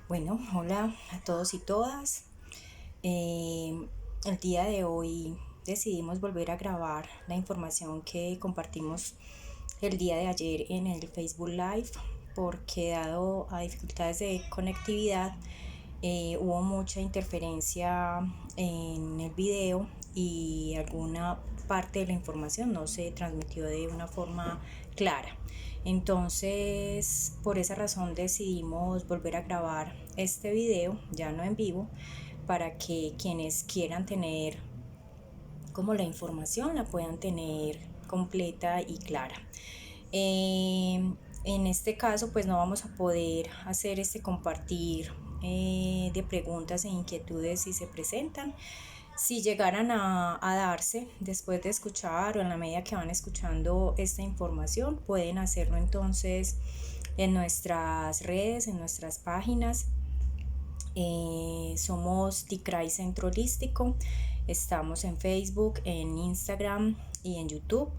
Bueno, hola a todos y todas. El día de hoy decidimos volver a grabar la información que compartimos el día de ayer en el Facebook Live porque dado a dificultades de conectividad hubo mucha interferencia en el video y alguna parte de la información no se transmitió de una forma clara. Entonces, por esa razón decidimos volver a grabar este video, ya no en vivo, para que quienes quieran tener como la información la puedan tener completa y clara. En este caso, pues no vamos a poder hacer este compartir de preguntas e inquietudes si se presentan. Si llegaran a darse después de escuchar o en la medida que van escuchando esta información, pueden hacerlo entonces en nuestras redes, en nuestras páginas. Somos Ticray Centro Holístico, estamos en Facebook, en Instagram y en YouTube.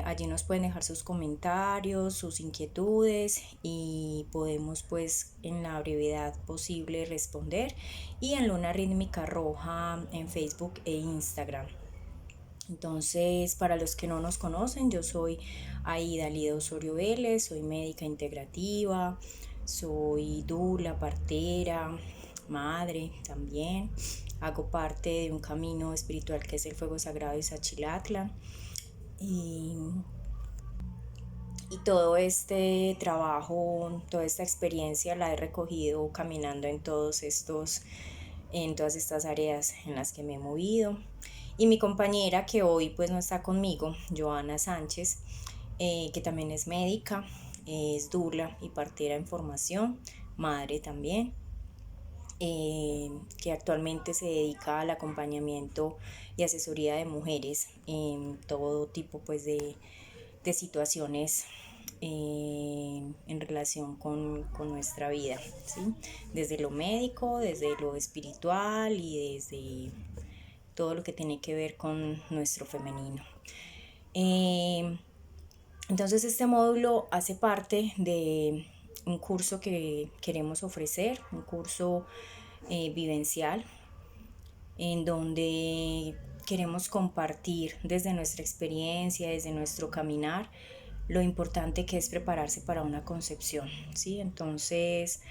Allí nos pueden dejar sus comentarios, sus inquietudes y podemos pues en la brevedad posible responder, y en Luna Rítmica Roja en Facebook e Instagram. Entonces, para los que no nos conocen, yo soy Aida Lida Osorio Vélez, soy médica integrativa, soy dula, partera, madre también. Hago parte de un camino espiritual que es el Fuego Sagrado de Sachilatla. Y todo este trabajo, toda esta experiencia la he recogido caminando en todas estas áreas en las que me he movido. Y mi compañera que hoy pues no está conmigo, Joana Sánchez, que también es médica, es dula y partera en formación, madre también, que actualmente se dedica al acompañamiento y asesoría de mujeres en todo tipo pues de situaciones en relación con nuestra vida, ¿sí? Desde lo médico, desde lo espiritual y desde todo lo que tiene que ver con nuestro femenino. Entonces este módulo hace parte de un curso que queremos ofrecer, un curso vivencial, en donde queremos compartir desde nuestra experiencia, desde nuestro caminar, lo importante que es prepararse para una concepción, ¿sí? Entonces,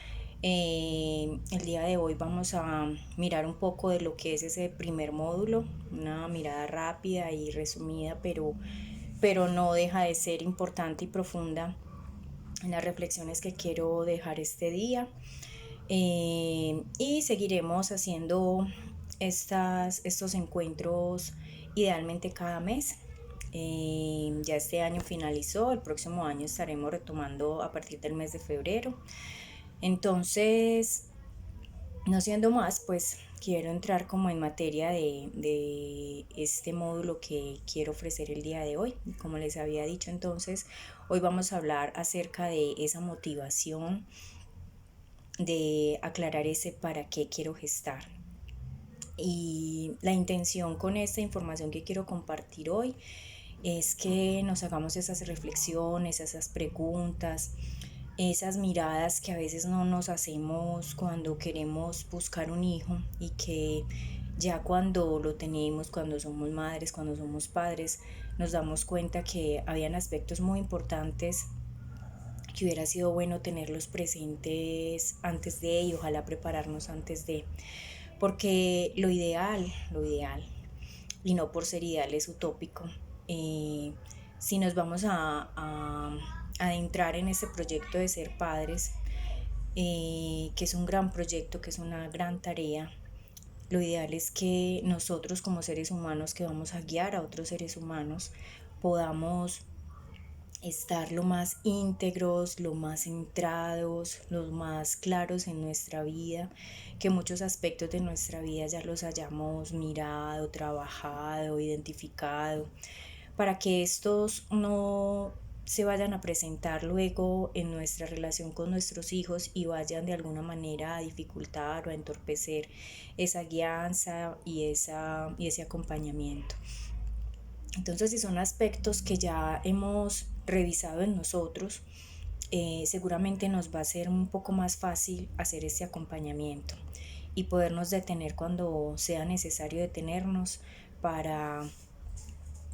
el día de hoy vamos a mirar un poco de lo que es ese primer módulo, una mirada rápida y resumida, pero no deja de ser importante y profunda en las reflexiones que quiero dejar este día. Y seguiremos haciendo estos encuentros idealmente cada mes. Ya este año finalizó, el próximo año estaremos retomando a partir del mes de febrero. Entonces, no siendo más, pues quiero entrar como en materia de este módulo que quiero ofrecer el día de hoy. Como les había dicho, entonces, hoy vamos a hablar acerca de esa motivación, de aclarar ese para qué quiero gestar. Y la intención con esta información que quiero compartir hoy es que nos hagamos esas reflexiones, esas preguntas, esas miradas que a veces no nos hacemos cuando queremos buscar un hijo, y que ya cuando lo tenemos, cuando somos madres, cuando somos padres, nos damos cuenta que habían aspectos muy importantes que hubiera sido bueno tenerlos presentes antes de, y ojalá prepararnos antes de, porque lo ideal, y no por ser ideal es utópico. Si nos vamos a adentrar en este proyecto de ser padres, que es un gran proyecto, que es una gran tarea, lo ideal es que nosotros como seres humanos que vamos a guiar a otros seres humanos podamos estar lo más íntegros, lo más centrados, los más claros en nuestra vida, que muchos aspectos de nuestra vida ya los hayamos mirado, trabajado, identificado, para que estos no se vayan a presentar luego en nuestra relación con nuestros hijos y vayan de alguna manera a dificultar o a entorpecer esa guianza y ese acompañamiento. Entonces, si son aspectos que ya hemos revisado en nosotros, seguramente nos va a ser un poco más fácil hacer este acompañamiento y podernos detener cuando sea necesario detenernos para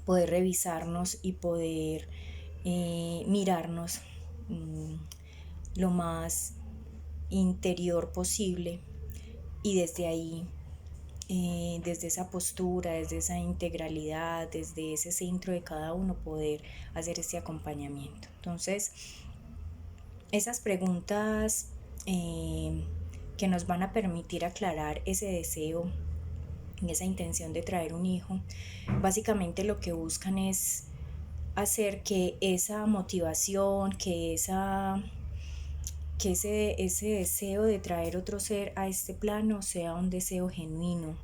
poder revisarnos y poder mirarnos lo más interior posible y desde ahí, desde esa postura, desde esa integralidad, desde ese centro de cada uno, poder hacer este acompañamiento. Entonces, esas preguntas que nos van a permitir aclarar ese deseo y esa intención de traer un hijo, básicamente lo que buscan es hacer que esa motivación, que ese deseo de traer otro ser a este plano sea un deseo genuino,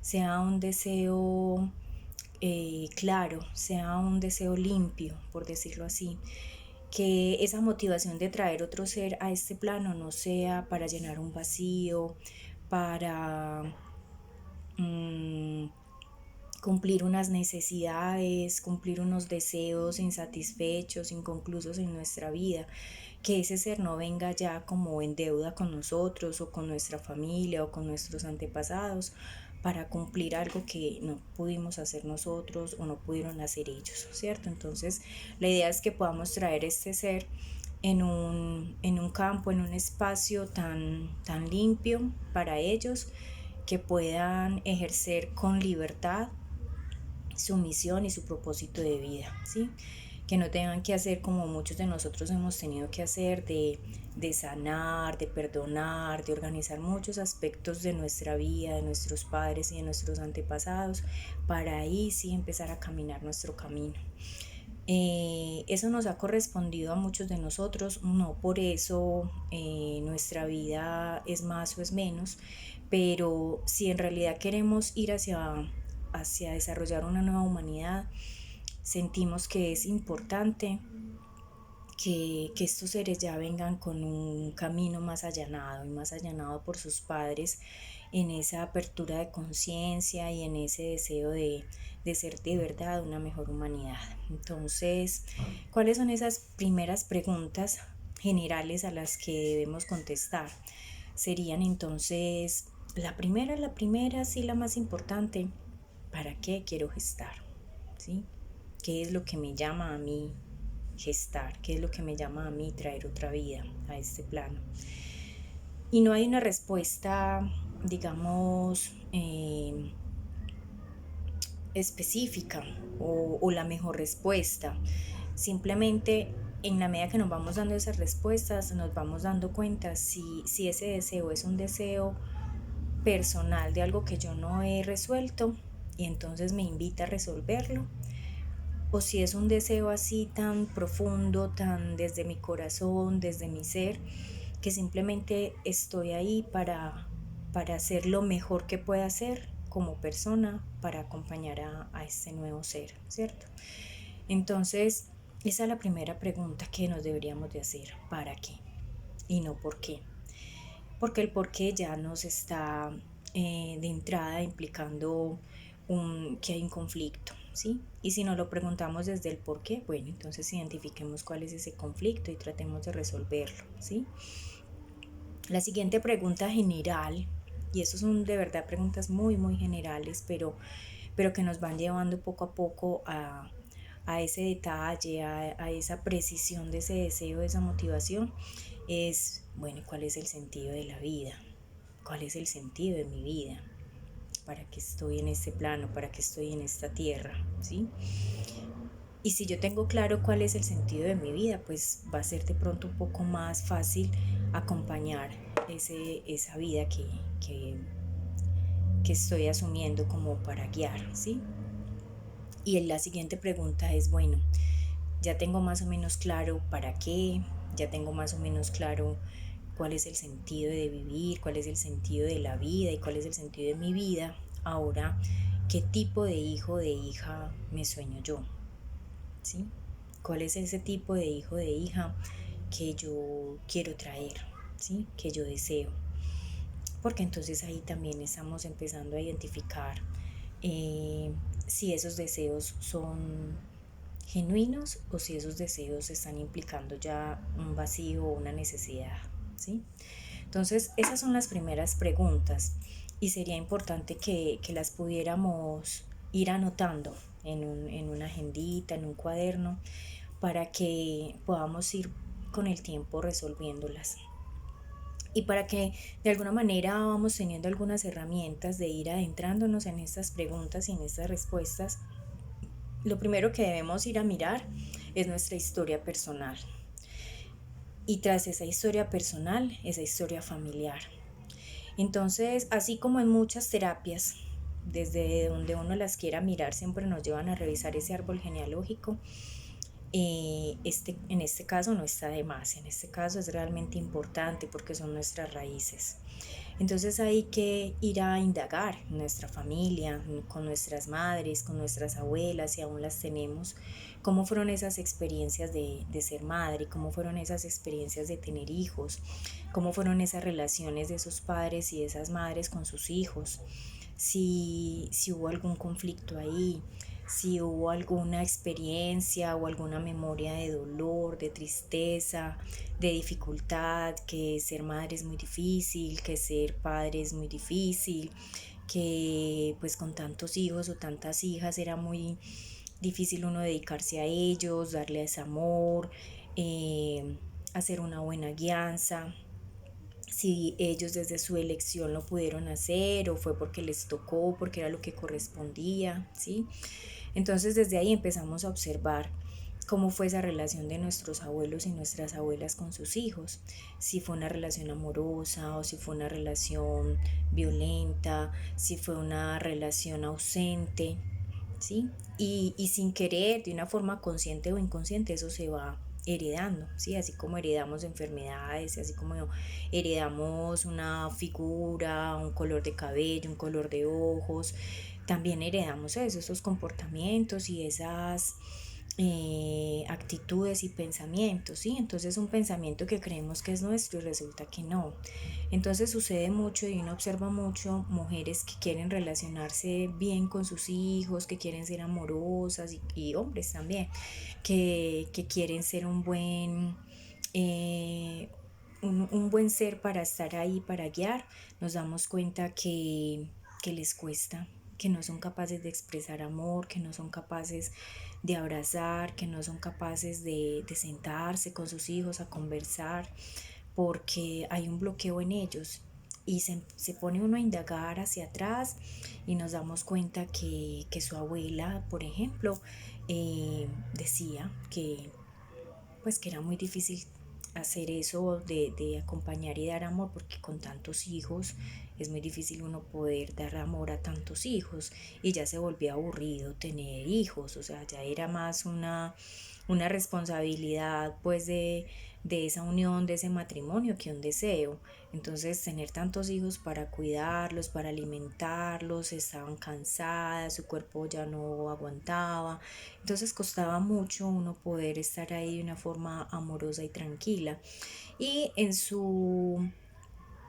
sea un deseo claro, sea un deseo limpio, por decirlo así. Que esa motivación de traer otro ser a este plano no sea para llenar un vacío, para cumplir unas necesidades, cumplir unos deseos insatisfechos, inconclusos en nuestra vida, que ese ser no venga ya como en deuda con nosotros o con nuestra familia o con nuestros antepasados para cumplir algo que no pudimos hacer nosotros o no pudieron hacer ellos, ¿cierto? Entonces la idea es que podamos traer este ser en un campo, en un espacio tan limpio para ellos, que puedan ejercer con libertad su misión y su propósito de vida, ¿sí? Que no tengan que hacer como muchos de nosotros hemos tenido que hacer, de sanar, de perdonar, de organizar muchos aspectos de nuestra vida, de nuestros padres y de nuestros antepasados, para ahí sí empezar a caminar nuestro camino. Eso nos ha correspondido a muchos de nosotros, no por eso nuestra vida es más o es menos, pero si en realidad queremos ir hacia desarrollar una nueva humanidad, sentimos que es importante que estos seres ya vengan con un camino más allanado y más allanado por sus padres, en esa apertura de conciencia y en ese deseo de ser de verdad una mejor humanidad. Entonces, ¿cuáles son esas primeras preguntas generales a las que debemos contestar? Serían entonces, la primera, sí, la más importante: ¿para qué quiero gestar? ¿Sí? ¿Qué es lo que me llama a mí gestar? ¿Qué es lo que me llama a mí traer otra vida a este plano? Y no hay una respuesta, digamos, específica o la mejor respuesta. Simplemente en la medida que nos vamos dando esas respuestas, nos vamos dando cuenta si ese deseo es un deseo personal de algo que yo no he resuelto y entonces me invita a resolverlo, o si es un deseo así tan profundo, tan desde mi corazón, desde mi ser, que simplemente estoy ahí para hacer lo mejor que pueda hacer como persona para acompañar a este nuevo ser, ¿cierto? Entonces, esa es la primera pregunta que nos deberíamos de hacer: ¿para qué? Y no por qué. Porque el por qué ya nos está de entrada implicando que hay un conflicto, ¿sí? Y si nos lo preguntamos desde el por qué, bueno, entonces identifiquemos cuál es ese conflicto y tratemos de resolverlo, ¿sí? La siguiente pregunta general, y eso son de verdad preguntas muy, muy generales, pero que nos van llevando poco a poco a ese detalle, a esa precisión de ese deseo, de esa motivación, es, bueno, ¿cuál es el sentido de la vida? ¿Cuál es el sentido de mi vida? ¿Para qué estoy en este plano? ¿Para qué estoy en esta tierra? ¿Sí? Y si yo tengo claro cuál es el sentido de mi vida, pues va a ser de pronto un poco más fácil acompañar esa vida que estoy asumiendo como para guiar, ¿sí? Y la siguiente pregunta es, bueno, ya tengo más o menos claro para qué, ya tengo más o menos claro cuál es el sentido de vivir, cuál es el sentido de la vida y cuál es el sentido de mi vida. Ahora, ¿qué tipo de hijo o de hija me sueño yo? ¿Sí? ¿Cuál es ese tipo de hijo o de hija que yo quiero traer? ¿Sí? Que yo deseo. Porque entonces ahí también estamos empezando a identificar si esos deseos son genuinos o si esos deseos están implicando ya un vacío o una necesidad, ¿sí? Entonces, esas son las primeras preguntas y sería importante que las pudiéramos ir anotando en una agendita, en un cuaderno, para que podamos ir con el tiempo resolviéndolas. Y para que de alguna manera vamos teniendo algunas herramientas de ir adentrándonos en estas preguntas y en estas respuestas, lo primero que debemos ir a mirar es nuestra historia personal. Y tras esa historia personal, esa historia familiar. Entonces, así como en muchas terapias, desde donde uno las quiera mirar, siempre nos llevan a revisar ese árbol genealógico. En este caso no está de más, en este caso es realmente importante porque son nuestras raíces. Entonces hay que ir a indagar en nuestra familia, con nuestras madres, con nuestras abuelas, si aún las tenemos, cómo fueron esas experiencias de ser madre, cómo fueron esas experiencias de tener hijos, cómo fueron esas relaciones de esos padres y de esas madres con sus hijos, si hubo algún conflicto ahí, si hubo alguna experiencia o alguna memoria de dolor, de tristeza, de dificultad, que ser madre es muy difícil, que ser padre es muy difícil, que pues con tantos hijos o tantas hijas era muy difícil uno dedicarse a ellos, darles amor, hacer una buena guianza, si ellos desde su elección lo pudieron hacer o fue porque les tocó, porque era lo que correspondía, ¿sí? Entonces desde ahí empezamos a observar cómo fue esa relación de nuestros abuelos y nuestras abuelas con sus hijos, si fue una relación amorosa o si fue una relación violenta, si fue una relación ausente, ¿sí? Y sin querer, de una forma consciente o inconsciente, eso se va heredando, ¿sí? Así como heredamos enfermedades, así como heredamos una figura, un color de cabello, un color de ojos, también heredamos eso, esos comportamientos y esas actitudes y pensamientos, ¿sí? Entonces un pensamiento que creemos que es nuestro y resulta que no. Entonces sucede mucho y uno observa mucho mujeres que quieren relacionarse bien con sus hijos, que quieren ser amorosas y hombres también, que quieren ser un buen ser para estar ahí, para guiar. Nos damos cuenta que les cuesta, que no son capaces de expresar amor, que no son capaces de abrazar, que no son capaces de sentarse con sus hijos a conversar, porque hay un bloqueo en ellos. Y se pone uno a indagar hacia atrás y nos damos cuenta que su abuela, por ejemplo, decía que era muy difícil hacer eso de acompañar y dar amor, porque con tantos hijos es muy difícil uno poder dar amor a tantos hijos y ya se volvía aburrido tener hijos, o sea, ya era más una responsabilidad pues de esa unión, de ese matrimonio, que un deseo. Entonces tener tantos hijos para cuidarlos, para alimentarlos, estaban cansadas, su cuerpo ya no aguantaba, entonces costaba mucho uno poder estar ahí de una forma amorosa y tranquila. Y en su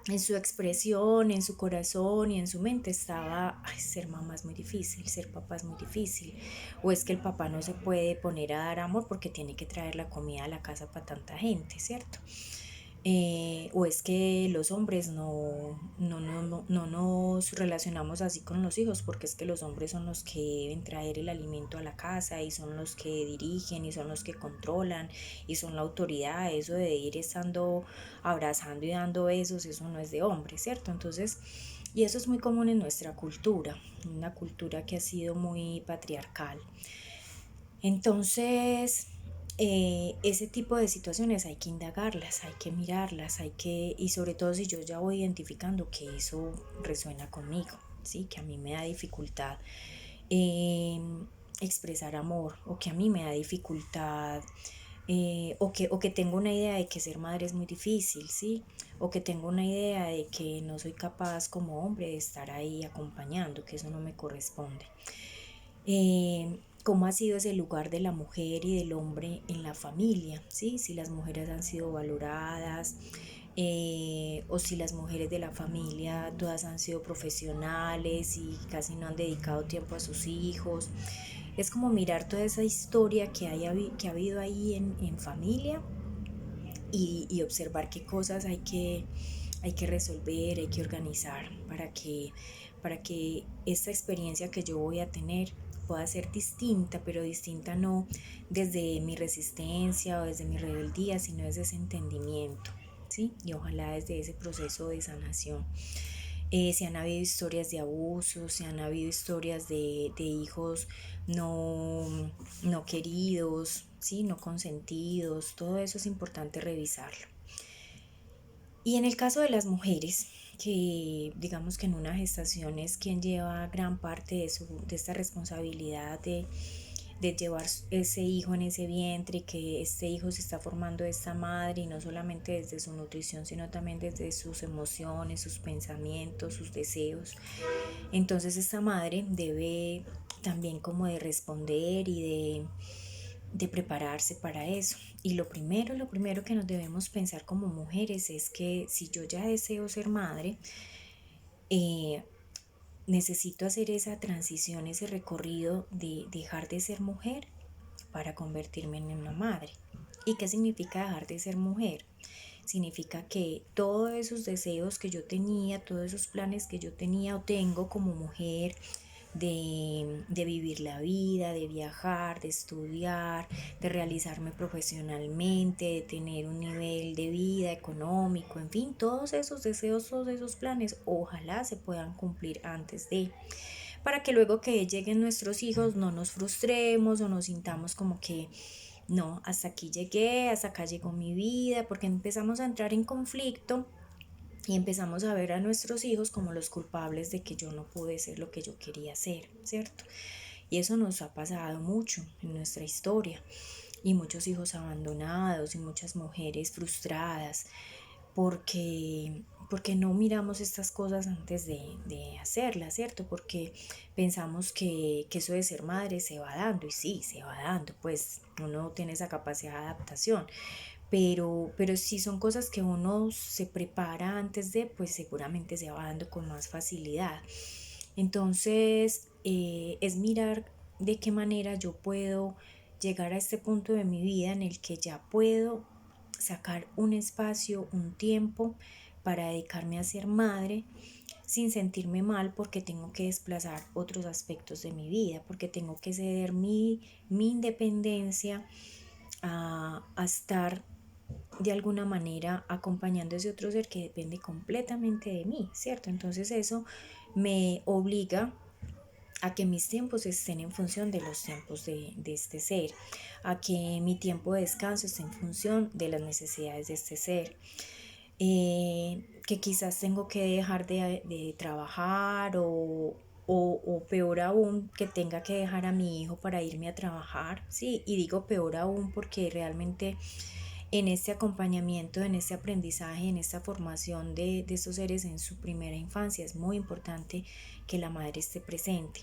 expresión, en su corazón y en su mente estaba, ay, ser mamá es muy difícil, ser papá es muy difícil, o es que el papá no se puede poner a dar amor porque tiene que traer la comida a la casa para tanta gente, ¿cierto? O es que los hombres no nos relacionamos así con los hijos porque es que los hombres son los que deben traer el alimento a la casa y son los que dirigen y son los que controlan y son la autoridad. Eso de ir estando abrazando y dando besos, eso no es de hombre, ¿cierto? Entonces, y eso es muy común en nuestra cultura, una cultura que ha sido muy patriarcal. Entonces, ese tipo de situaciones hay que indagarlas, hay que mirarlas, y sobre todo si yo ya voy identificando que eso resuena conmigo, ¿sí? Que a mí me da dificultad eh, expresar amor, o que a mí me da dificultad, o que tengo una idea de que ser madre es muy difícil, ¿sí? O que tengo una idea de que no soy capaz como hombre de estar ahí acompañando, que eso no me corresponde. Cómo ha sido ese lugar de la mujer y del hombre en la familia, ¿sí? Si las mujeres han sido valoradas, o si las mujeres de la familia todas han sido profesionales y casi no han dedicado tiempo a sus hijos. es como mirar toda esa historia que ha habido ahí en familia y observar qué cosas hay que resolver, hay que organizar para que esta experiencia que yo voy a tener pueda ser distinta, pero distinta no desde mi resistencia o desde mi rebeldía, sino desde ese entendimiento, ¿sí? Y ojalá desde ese proceso de sanación. Se han habido historias de abusos, se han habido historias de hijos no queridos, ¿sí? No consentidos, todo eso es importante revisarlo. Y en el caso de las mujeres, que digamos que en una gestación es quien lleva gran parte de esta responsabilidad de llevar ese hijo en ese vientre, que este hijo se está formando de esta madre y no solamente desde su nutrición, sino también desde sus emociones, sus pensamientos, sus deseos. Entonces esta madre debe también como de responder y de prepararse para eso. Y lo primero que nos debemos pensar como mujeres es que si yo ya deseo ser madre, eh, necesito hacer esa transición, ese recorrido de dejar de ser mujer para convertirme en una madre. ¿Y qué significa dejar de ser mujer? Significa que todos esos deseos que yo tenía, todos esos planes que yo tenía o tengo como mujer, de vivir la vida, de viajar, de estudiar, de realizarme profesionalmente, de tener un nivel de vida económico, en fin, todos esos deseos, todos esos planes, ojalá se puedan cumplir antes de, para que luego que lleguen nuestros hijos no nos frustremos o nos sintamos como que no, hasta aquí llegué, hasta acá llegó mi vida, porque empezamos a entrar en conflicto y empezamos a ver a nuestros hijos como los culpables de que yo no pude ser lo que yo quería ser, ¿cierto? Y eso nos ha pasado mucho en nuestra historia. Y muchos hijos abandonados y muchas mujeres frustradas porque no miramos estas cosas antes de hacerlas, ¿cierto? Porque pensamos que eso de ser madre se va dando, y sí, se va dando, pues uno tiene esa capacidad de adaptación, pero si son cosas que uno se prepara antes de, pues seguramente se va dando con más facilidad. Entonces, es mirar de qué manera yo puedo llegar a este punto de mi vida en el que ya puedo sacar un espacio, un tiempo para dedicarme a ser madre sin sentirme mal porque tengo que desplazar otros aspectos de mi vida, porque tengo que ceder mi independencia a estar de alguna manera acompañando a ese otro ser que depende completamente de mí, ¿cierto? Entonces eso me obliga a que mis tiempos estén en función de los tiempos de este ser, a que mi tiempo de descanso esté en función de las necesidades de este ser, que quizás tengo que dejar de trabajar o peor aún, que tenga que dejar a mi hijo para irme a trabajar, sí, y digo peor aún porque realmente en este acompañamiento, en este aprendizaje, en esta formación de estos seres en su primera infancia, es muy importante que la madre esté presente.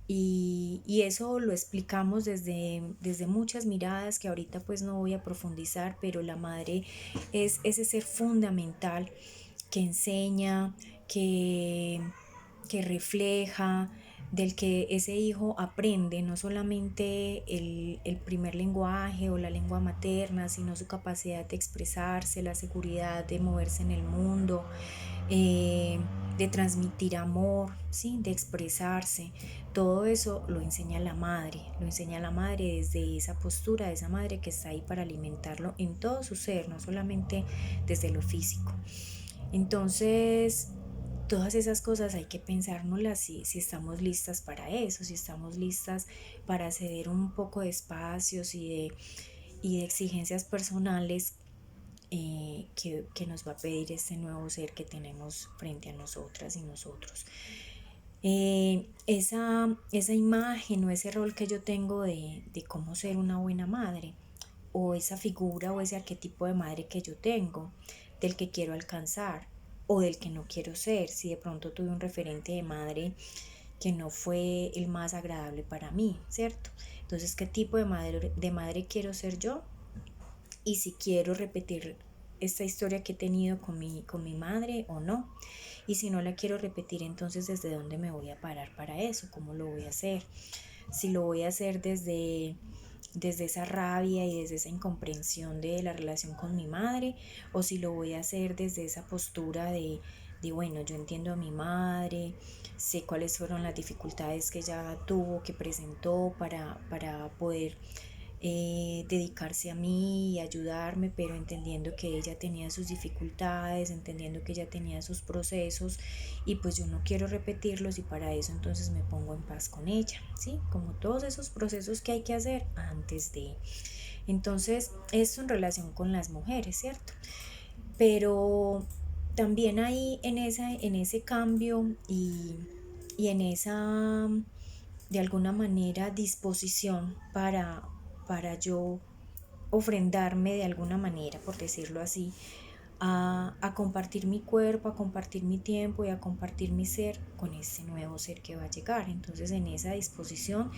Y eso lo explicamos desde muchas miradas que ahorita pues no voy a profundizar, pero la madre es ese ser fundamental que enseña, que, que refleja, del que ese hijo aprende no solamente el primer lenguaje o la lengua materna, sino su capacidad de expresarse, la seguridad de moverse en el mundo, eh, de transmitir amor, ¿sí? De expresarse. Todo eso lo enseña la madre desde esa postura de esa madre que está ahí para alimentarlo en todo su ser, no solamente desde lo físico. Entonces, todas esas cosas hay que pensárnoslas si estamos listas para eso, si estamos listas para ceder un poco de espacios y de exigencias personales que nos va a pedir este nuevo ser que tenemos frente a nosotras y nosotros. Esa imagen o ese rol que yo tengo de cómo ser una buena madre, o esa figura o ese arquetipo de madre que yo tengo, del que quiero alcanzar o del que no quiero ser, si de pronto tuve un referente de madre que no fue el más agradable para mí, ¿cierto? Entonces, ¿qué tipo de madre quiero ser yo? Y si quiero repetir esta historia que he tenido con mi madre o no. Y si no la quiero repetir, entonces desde dónde me voy a parar para eso, cómo lo voy a hacer. si lo voy a hacer desde esa rabia y desde esa incomprensión de la relación con mi madre, o si lo voy a hacer desde esa postura de bueno, yo entiendo a mi madre, sé cuáles fueron las dificultades que ella tuvo, que presentó para poder dedicarse a mí y ayudarme, pero entendiendo que ella tenía sus dificultades, entendiendo que ella tenía sus procesos y pues yo no quiero repetirlos y para eso entonces me pongo en paz con ella, ¿sí? Como todos esos procesos que hay que hacer antes de. Entonces, esto en relación con las mujeres, ¿cierto? Pero también ahí en ese cambio y en esa, de alguna manera, disposición para yo ofrendarme de alguna manera, por decirlo así, a compartir mi cuerpo, a compartir mi tiempo y a compartir mi ser con ese nuevo ser que va a llegar. Entonces en esa disposición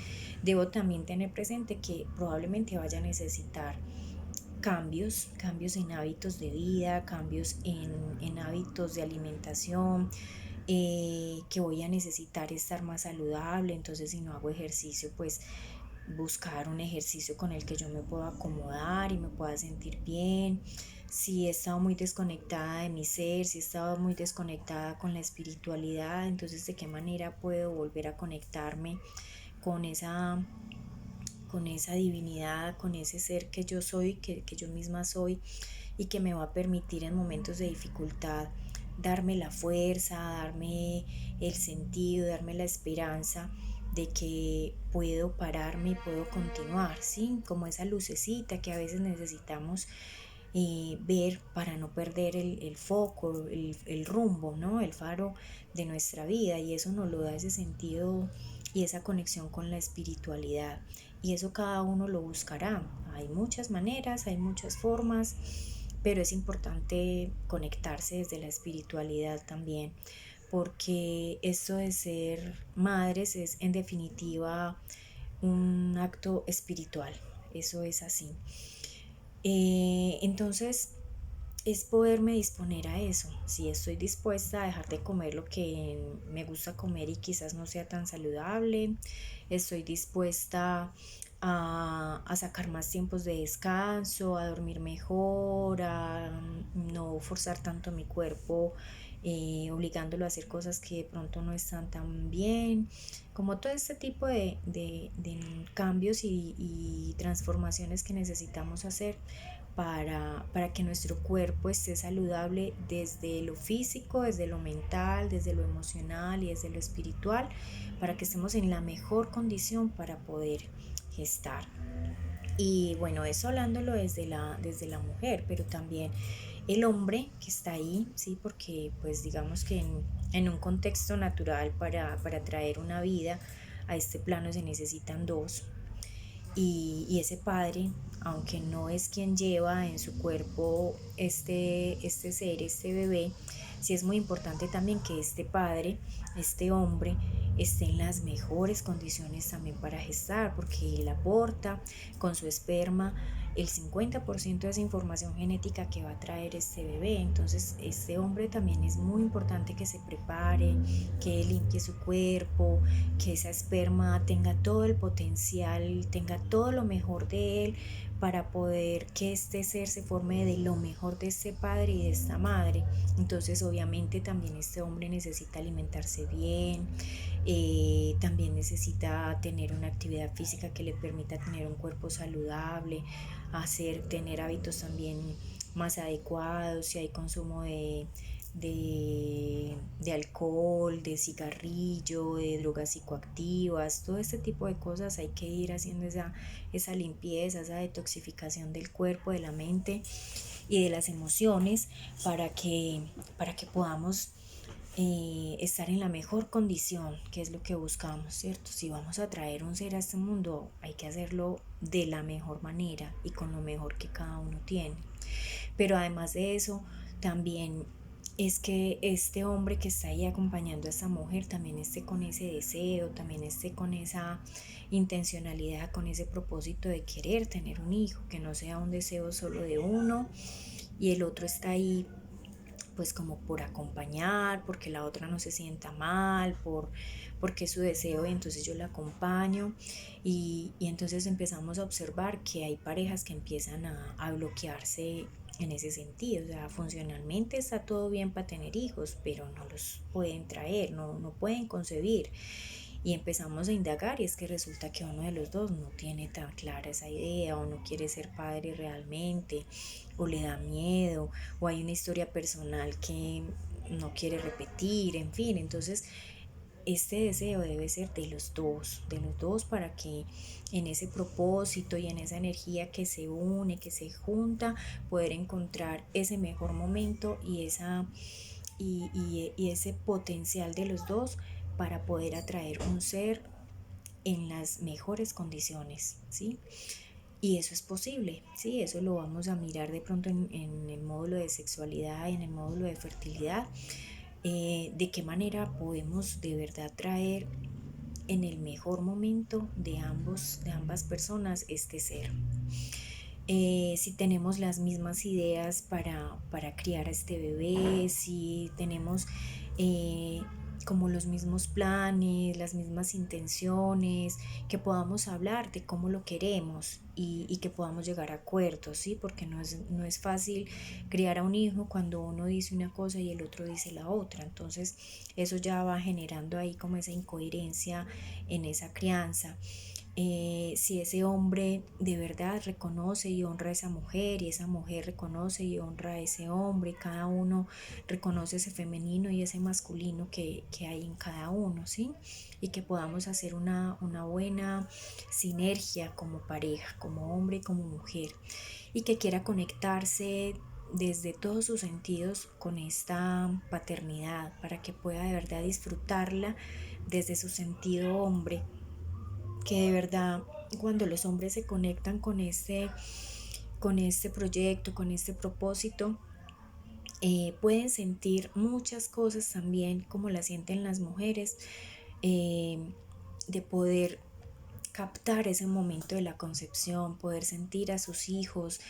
debo también tener presente que probablemente vaya a necesitar cambios en hábitos de vida, cambios en hábitos de alimentación, que voy a necesitar estar más saludable. Entonces si no hago ejercicio, pues buscar un ejercicio con el que yo me pueda acomodar y me pueda sentir bien. Si he estado muy desconectada de mi ser, si he estado muy desconectada con la espiritualidad, entonces de qué manera puedo volver a conectarme con esa divinidad, con ese ser que yo soy, que yo misma soy y que me va a permitir en momentos de dificultad darme la fuerza, darme el sentido, darme la esperanza de que puedo pararme y puedo continuar, ¿sí? Como esa lucecita que a veces necesitamos ver para no perder el foco, el rumbo, ¿no? El faro de nuestra vida, y eso nos lo da ese sentido y esa conexión con la espiritualidad, y eso cada uno lo buscará. Hay muchas maneras, hay muchas formas, pero es importante conectarse desde la espiritualidad también, porque esto de ser madres es en definitiva un acto espiritual, eso es así. Entonces es poderme disponer a eso. Si estoy dispuesta a dejar de comer lo que me gusta comer y quizás no sea tan saludable, estoy dispuesta a sacar más tiempos de descanso, a dormir mejor, a no forzar tanto mi cuerpo, obligándolo a hacer cosas que de pronto no están tan bien, como todo este tipo de cambios y transformaciones que necesitamos hacer para que nuestro cuerpo esté saludable desde lo físico, desde lo mental, desde lo emocional y desde lo espiritual, para que estemos en la mejor condición para poder gestar. Y bueno, eso hablándolo desde la mujer, pero también el hombre que está ahí, sí, porque pues digamos que en un contexto natural para traer una vida a este plano se necesitan dos, y ese padre, aunque no es quien lleva en su cuerpo este ser, este bebé, sí es muy importante también que este padre, este hombre, esté en las mejores condiciones también para gestar, porque él aporta con su esperma el 50% de esa información genética que va a traer este bebé. Entonces este hombre también es muy importante que se prepare, que limpie su cuerpo, que esa esperma tenga todo el potencial, tenga todo lo mejor de él, para poder que este ser se forme de lo mejor de este padre y de esta madre. Entonces obviamente también este hombre necesita alimentarse bien, también necesita tener una actividad física que le permita tener un cuerpo saludable, tener hábitos también más adecuados. Si hay consumo de alcohol, de cigarrillo, de drogas psicoactivas, todo este tipo de cosas, hay que ir haciendo esa limpieza, esa detoxificación del cuerpo, de la mente y de las emociones, para que podamos estar en la mejor condición, que es lo que buscamos, ¿cierto? Si vamos a traer un ser a este mundo, hay que hacerlo de la mejor manera y con lo mejor que cada uno tiene. Pero además de eso, también es que este hombre que está ahí acompañando a esta mujer también esté con ese deseo, también esté con esa intencionalidad, con ese propósito de querer tener un hijo, que no sea un deseo solo de uno y el otro está ahí pues como por acompañar, porque la otra no se sienta mal, porque es su deseo y entonces yo la acompaño y entonces empezamos a observar que hay parejas que empiezan a bloquearse en ese sentido. O sea, funcionalmente está todo bien para tener hijos, pero no los pueden traer, no pueden concebir. Y empezamos a indagar y es que resulta que uno de los dos no tiene tan clara esa idea o no quiere ser padre realmente o le da miedo o hay una historia personal que no quiere repetir, en fin. Entonces este deseo debe ser de los dos para que en ese propósito y en esa energía que se une, que se junta, poder encontrar ese mejor momento y ese potencial de los dos para poder atraer un ser en las mejores condiciones, ¿sí? Y eso es posible, ¿sí? Eso lo vamos a mirar de pronto en el módulo de sexualidad, en el módulo de fertilidad, de qué manera podemos de verdad traer en el mejor momento de ambas personas este ser. Si tenemos las mismas ideas para criar a este bebé, si tenemos eh, como los mismos planes, las mismas intenciones, que podamos hablar de cómo lo queremos y que podamos llegar a acuerdos, ¿sí? Porque no es fácil criar a un hijo cuando uno dice una cosa y el otro dice la otra. Entonces eso ya va generando ahí como esa incoherencia en esa crianza. Si ese hombre de verdad reconoce y honra a esa mujer y esa mujer reconoce y honra a ese hombre, y cada uno reconoce ese femenino y ese masculino que hay en cada uno, ¿sí? Y que podamos hacer una buena sinergia como pareja, como hombre y como mujer, y que quiera conectarse desde todos sus sentidos con esta paternidad para que pueda de verdad disfrutarla desde su sentido hombre, que de verdad cuando los hombres se conectan con este proyecto, con este propósito, pueden sentir muchas cosas también como las sienten las mujeres, eh, de poder captar ese momento de la concepción, poder sentir a sus hijos,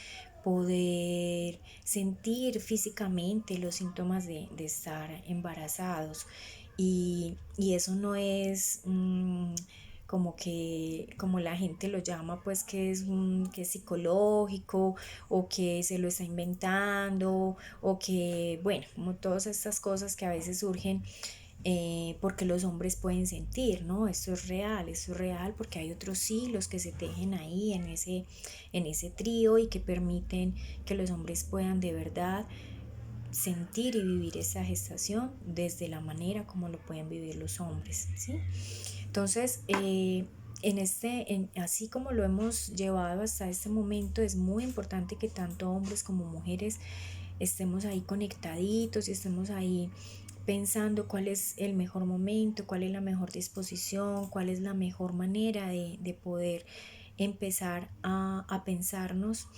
poder sentir físicamente los síntomas de estar embarazados. Y eso no es como la gente lo llama, pues que es psicológico o que se lo está inventando o que, bueno, como todas estas cosas que a veces surgen porque los hombres pueden sentir, ¿no? Esto es real porque hay otros hilos que se tejen ahí en ese trío y que permiten que los hombres puedan de verdad sentir y vivir esa gestación desde la manera como lo pueden vivir los hombres, ¿sí? Entonces, así como lo hemos llevado hasta este momento, es muy importante que tanto hombres como mujeres estemos ahí conectaditos y estemos ahí pensando cuál es el mejor momento, cuál es la mejor disposición, cuál es la mejor manera de poder empezar a pensarnos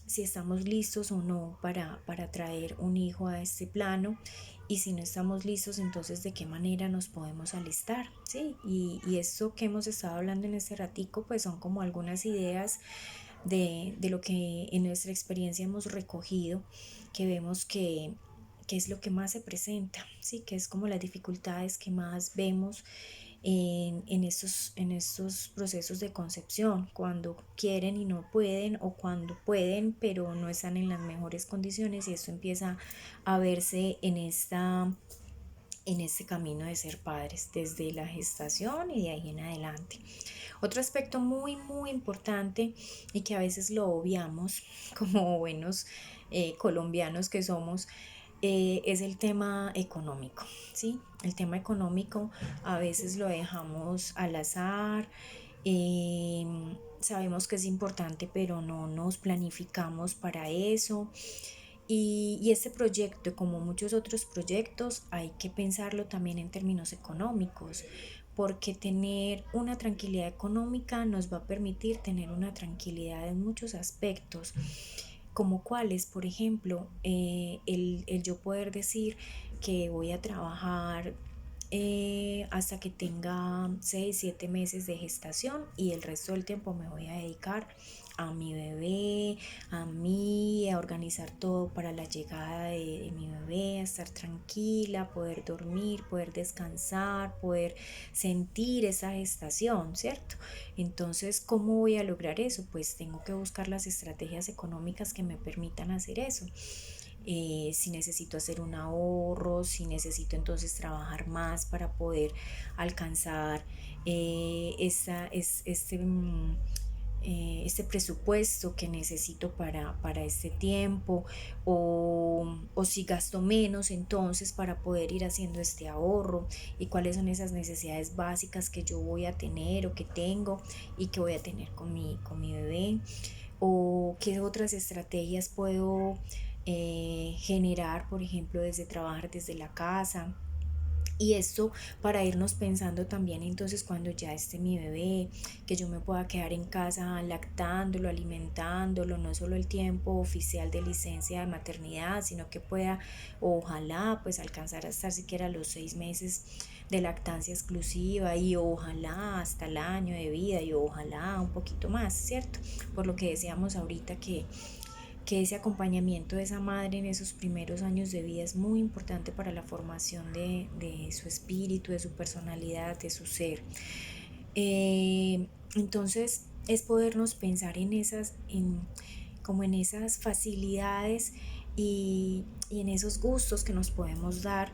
si estamos listos o no para traer un hijo a este plano, y si no estamos listos, entonces de qué manera nos podemos alistar, ¿sí? Y esto que hemos estado hablando en este ratico, pues son como algunas ideas de lo que en nuestra experiencia hemos recogido, que vemos que es lo que más se presenta, ¿sí? Que es como las dificultades que más vemos en estos procesos de concepción, cuando quieren y no pueden, o cuando pueden pero no están en las mejores condiciones, y esto empieza a verse en este camino de ser padres desde la gestación y de ahí en adelante. Otro aspecto muy importante y que a veces lo obviamos como buenos colombianos que somos, es el tema económico, ¿sí? El tema económico a veces lo dejamos al azar, eh, sabemos que es importante, pero no nos planificamos para eso. Y este proyecto, como muchos otros proyectos, hay que pensarlo también en términos económicos, porque tener una tranquilidad económica nos va a permitir tener una tranquilidad en muchos aspectos, como cuáles, por ejemplo, el yo poder decir que voy a trabajar hasta que tenga 6, 7 meses de gestación y el resto del tiempo me voy a dedicar a mi bebé, a mí, a organizar todo para la llegada de mi bebé, a estar tranquila, poder dormir, poder descansar, poder sentir esa gestación, ¿cierto? Entonces, ¿cómo voy a lograr eso? Pues tengo que buscar las estrategias económicas que me permitan hacer eso. Si necesito hacer un ahorro, si necesito entonces trabajar más para poder alcanzar este presupuesto que necesito para este tiempo, o si gasto menos entonces para poder ir haciendo este ahorro, y cuáles son esas necesidades básicas que yo voy a tener o que tengo y que voy a tener con mi bebé, o qué otras estrategias puedo generar, por ejemplo, desde trabajar desde la casa. Y esto para irnos pensando también entonces cuando ya esté mi bebé, que yo me pueda quedar en casa lactándolo, alimentándolo, no solo el tiempo oficial de licencia de maternidad, sino que pueda, ojalá, pues alcanzar a estar siquiera los 6 meses de lactancia exclusiva, y ojalá hasta el año de vida, y ojalá un poquito más, ¿cierto? Por lo que decíamos ahorita, que ese acompañamiento de esa madre en esos primeros años de vida es muy importante para la formación de su espíritu, de su personalidad, de su ser. Entonces es podernos pensar como en esas facilidades, y en esos gustos que nos podemos dar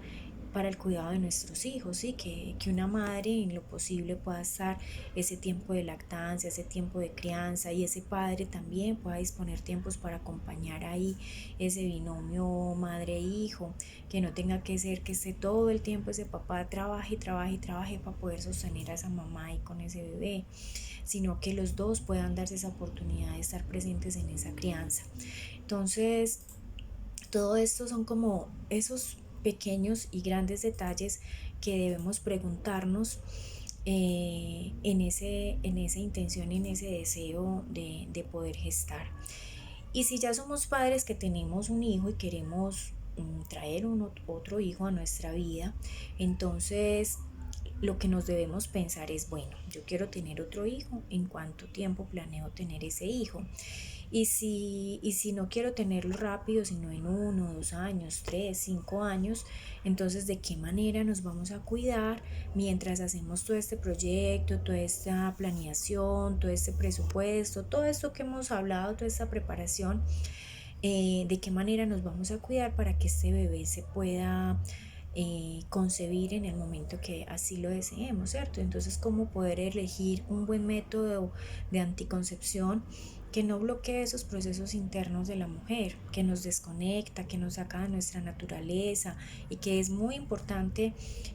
para el cuidado de nuestros hijos, ¿sí? Que una madre en lo posible pueda estar ese tiempo de lactancia, ese tiempo de crianza, y ese padre también pueda disponer tiempos para acompañar ahí ese binomio madre-hijo, que no tenga que ser que esté todo el tiempo ese papá trabaje y trabaje y trabaje para poder sostener a esa mamá y con ese bebé, sino que los dos puedan darse esa oportunidad de estar presentes en esa crianza. Entonces, todo esto son como esos pequeños y grandes detalles que debemos preguntarnos en esa intención, en ese deseo de poder gestar. Y si ya somos padres que tenemos un hijo y queremos traer otro hijo a nuestra vida, entonces lo que nos debemos pensar es, bueno, yo quiero tener otro hijo, ¿en cuánto tiempo planeo tener ese hijo? Y si no quiero tenerlo rápido, sino en 1, 2 años, 3, 5 años, entonces ¿de qué manera nos vamos a cuidar mientras hacemos todo este proyecto, toda esta planeación, todo este presupuesto, todo esto que hemos hablado, toda esta preparación? ¿De qué manera nos vamos a cuidar para que este bebé se pueda concebir en el momento que así lo deseemos, ¿cierto? Entonces, cómo poder elegir un buen método de anticoncepción que no bloquee esos procesos internos de la mujer, que nos desconecta, que nos saca de nuestra naturaleza, y que es muy importante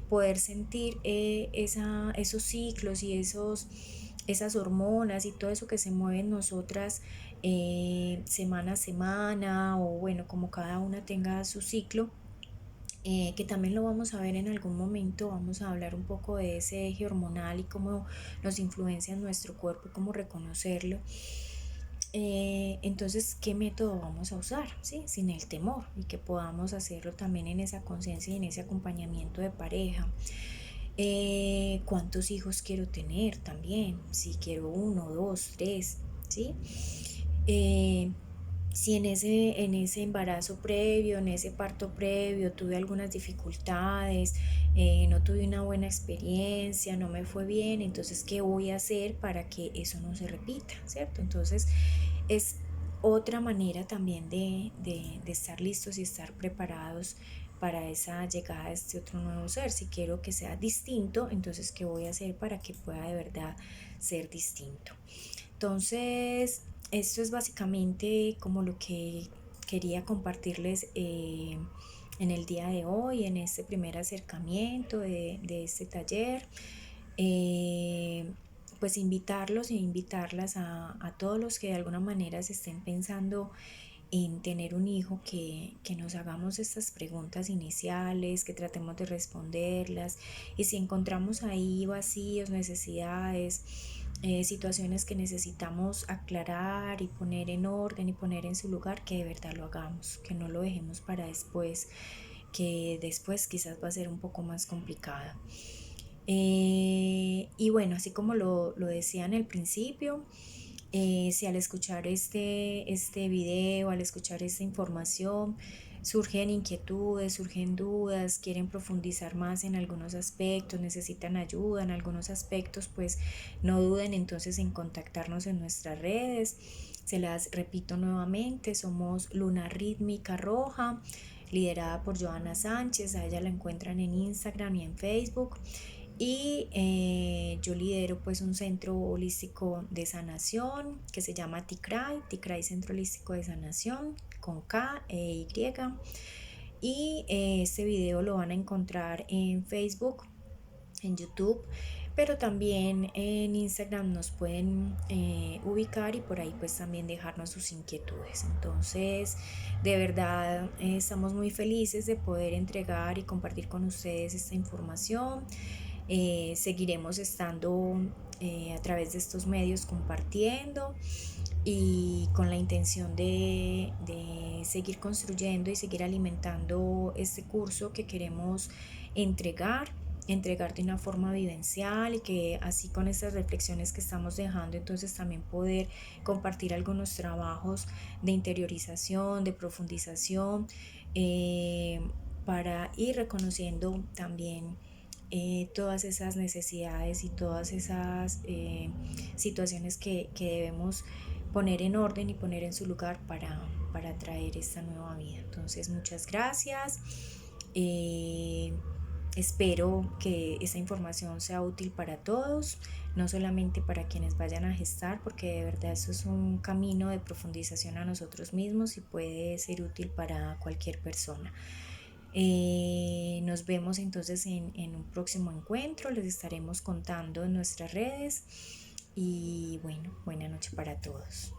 poder sentir esos ciclos y esas hormonas y todo eso que se mueve en nosotras semana a semana, o bueno, como cada una tenga su ciclo, que también lo vamos a ver en algún momento. Vamos a hablar un poco de ese eje hormonal y cómo nos influencia en nuestro cuerpo y cómo reconocerlo. Entonces, ¿qué método vamos a usar? ¿Sí? Sin el temor, y que podamos hacerlo también en esa conciencia y en ese acompañamiento de pareja. ¿Cuántos hijos quiero tener también? Si quiero 1, 2, 3, ¿sí? Eh, si en ese embarazo previo, en ese parto previo, tuve algunas dificultades, no tuve una buena experiencia, no me fue bien, entonces, ¿qué voy a hacer para que eso no se repita? ¿Cierto? Entonces, es otra manera también de estar listos y estar preparados para esa llegada de este otro nuevo ser. Si quiero que sea distinto, entonces, ¿qué voy a hacer para que pueda de verdad ser distinto? Entonces, esto es básicamente como lo que quería compartirles en el día de hoy, en este primer acercamiento de este taller. Eh, pues invitarlos e invitarlas a todos los que de alguna manera se estén pensando en tener un hijo, que nos hagamos estas preguntas iniciales, que tratemos de responderlas, y si encontramos ahí vacíos, necesidades, situaciones que necesitamos aclarar y poner en orden y poner en su lugar, que de verdad lo hagamos, que no lo dejemos para después, que después quizás va a ser un poco más complicado. Y bueno, así como lo decía en el principio, Si al escuchar este video, al escuchar esta información, surgen inquietudes, surgen dudas, quieren profundizar más en algunos aspectos, necesitan ayuda en algunos aspectos, pues no duden entonces en contactarnos en nuestras redes. Se las repito nuevamente, somos Luna Rítmica Roja, liderada por Joana Sánchez. A ella la encuentran en Instagram y en Facebook. Y yo lidero pues un centro holístico de sanación que se llama Tikray Centro Holístico de Sanación con K e Y. Y este video lo van a encontrar en Facebook, en YouTube, pero también en Instagram nos pueden ubicar y por ahí pues también dejarnos sus inquietudes. Entonces, de verdad estamos muy felices de poder entregar y compartir con ustedes esta información. Seguiremos estando a través de estos medios compartiendo y con la intención de seguir construyendo y seguir alimentando este curso que queremos entregar de una forma vivencial, y que así con estas reflexiones que estamos dejando, entonces también poder compartir algunos trabajos de interiorización, de profundización, para ir reconociendo también todas esas necesidades y todas esas situaciones que debemos poner en orden y poner en su lugar para traer esta nueva vida. Entonces, muchas gracias. Eh, Espero que esta información sea útil para todos, no solamente para quienes vayan a gestar, porque de verdad eso es un camino de profundización a nosotros mismos y puede ser útil para cualquier persona. Nos vemos entonces en un próximo encuentro, les estaremos contando en nuestras redes y bueno, buena noche para todos.